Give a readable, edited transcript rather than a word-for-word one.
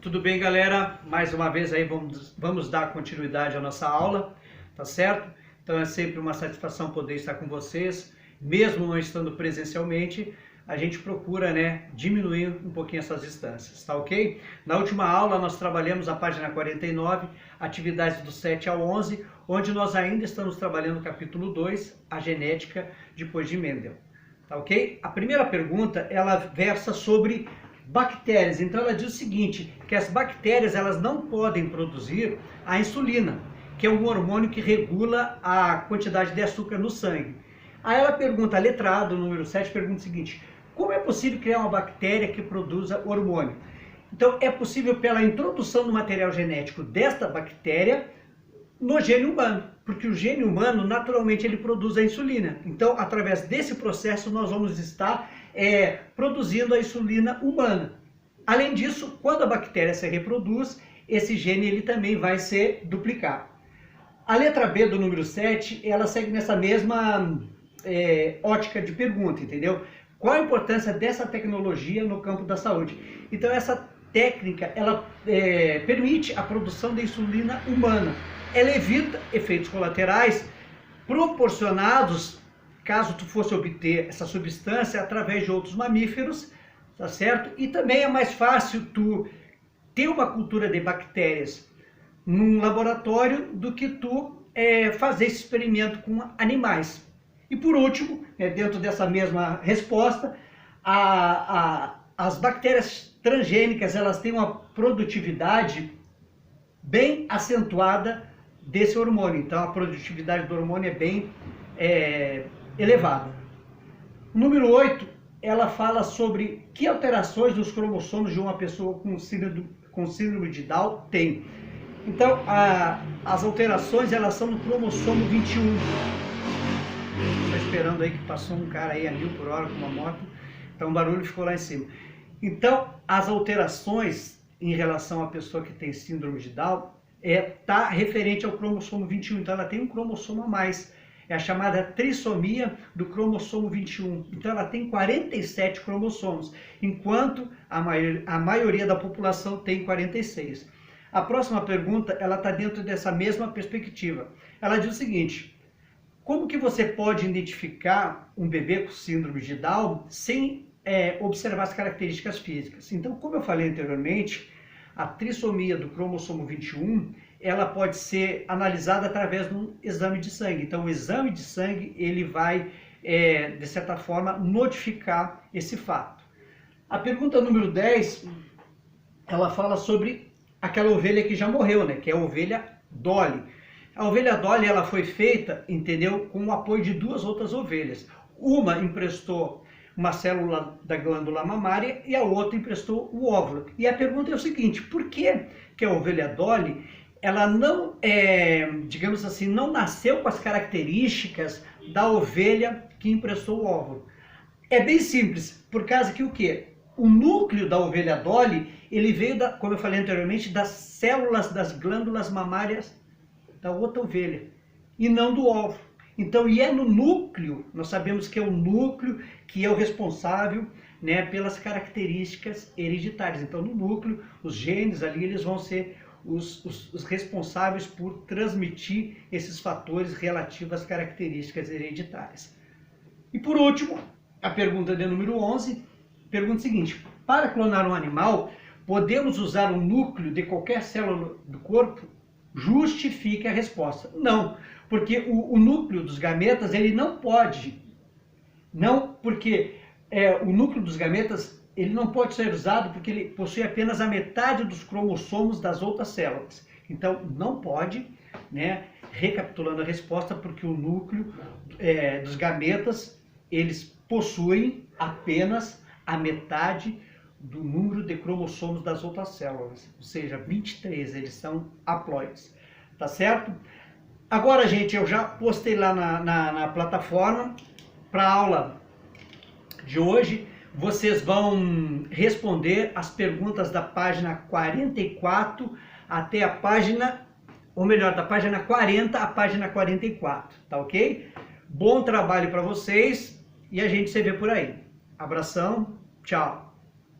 Tudo bem, galera? Mais uma vez aí vamos dar continuidade à nossa aula, tá certo? Então é sempre uma satisfação poder estar com vocês, mesmo não estando presencialmente, a gente procura, diminuir um pouquinho essas distâncias, tá ok? Na última aula nós trabalhamos a página 49, atividades do 7 ao 11, onde nós ainda estamos trabalhando o capítulo 2, a genética depois de Mendel, tá ok? A primeira pergunta, ela versa sobre bactérias. Então ela diz o seguinte, que as bactérias elas não podem produzir a insulina, que é um hormônio que regula a quantidade de açúcar no sangue. Aí ela pergunta, a letra A do número 7 pergunta o seguinte, como é possível criar uma bactéria que produza hormônio? Então é possível pela introdução do material genético desta bactéria no gene humano, porque o gene humano naturalmente ele produz a insulina. Então através desse processo nós vamos estar produzindo a insulina humana. Além disso, quando a bactéria se reproduz, esse gene ele também vai ser duplicado. A letra B do número 7, ela segue nessa mesma ótica de pergunta, entendeu? Qual a importância dessa tecnologia no campo da saúde? Então essa técnica, ela permite a produção de insulina humana. Ela evita efeitos colaterais proporcionados caso tu fosse obter essa substância através de outros mamíferos, tá certo? E também é mais fácil tu ter uma cultura de bactérias num laboratório do que tu fazer esse experimento com animais. E por último, dentro dessa mesma resposta, as bactérias transgênicas elas têm uma produtividade bem acentuada desse hormônio. Então a produtividade do hormônio é bem elevada. Número 8, ela fala sobre que alterações dos cromossomos de uma pessoa com síndrome de Down tem. Então, as alterações elas são no cromossomo 21. Estou esperando aí que passou um cara aí a 1000 por hora com uma moto, então o barulho ficou lá em cima. Então, as alterações em relação à pessoa que tem síndrome de Down tá referente ao cromossomo 21, então ela tem um cromossomo a mais. É a chamada trissomia do cromossomo 21. Então ela tem 47 cromossomos, enquanto a maioria da população tem 46. A próxima pergunta, ela está dentro dessa mesma perspectiva. Ela diz o seguinte, como que você pode identificar um bebê com síndrome de Down sem observar as características físicas? Então, como eu falei anteriormente, a trissomia do cromossomo 21, ela pode ser analisada através de um exame de sangue. Então, o exame de sangue, ele vai, de certa forma, notificar esse fato. A pergunta número 10, ela fala sobre aquela ovelha que já morreu, que é a ovelha Dolly. A ovelha Dolly, ela foi feita, entendeu, com o apoio de duas outras ovelhas. Uma emprestou uma célula da glândula mamária e a outra emprestou o óvulo. E a pergunta é o seguinte, por que a ovelha Dolly ela não, digamos assim, não nasceu com as características da ovelha que emprestou o óvulo? É bem simples, por causa que o quê? O núcleo da ovelha Dolly, ele veio, como eu falei anteriormente, das células das glândulas mamárias da outra ovelha, e não do óvulo. Então, e é no núcleo, nós sabemos que é o núcleo que é o responsável, pelas características hereditárias. Então, no núcleo, os genes ali, eles vão ser os responsáveis por transmitir esses fatores relativos às características hereditárias. E por último, a pergunta de número 11, pergunta o seguinte, para clonar um animal, podemos usar o núcleo de qualquer célula do corpo? Justifique a resposta. Não, porque o núcleo dos gametas, ele não pode, porque o núcleo dos gametas, ele não pode ser usado porque ele possui apenas a metade dos cromossomos das outras células. Então, não pode, recapitulando a resposta, porque o núcleo dos gametas, eles possuem apenas a metade do número de cromossomos das outras células, ou seja, 23, eles são haploides, tá certo? Agora, gente, eu já postei lá na plataforma para a aula de hoje, vocês vão responder as perguntas da página 44 até a página, ou melhor, da página 40 à página 44, tá ok? Bom trabalho para vocês e a gente se vê por aí. Abração, tchau!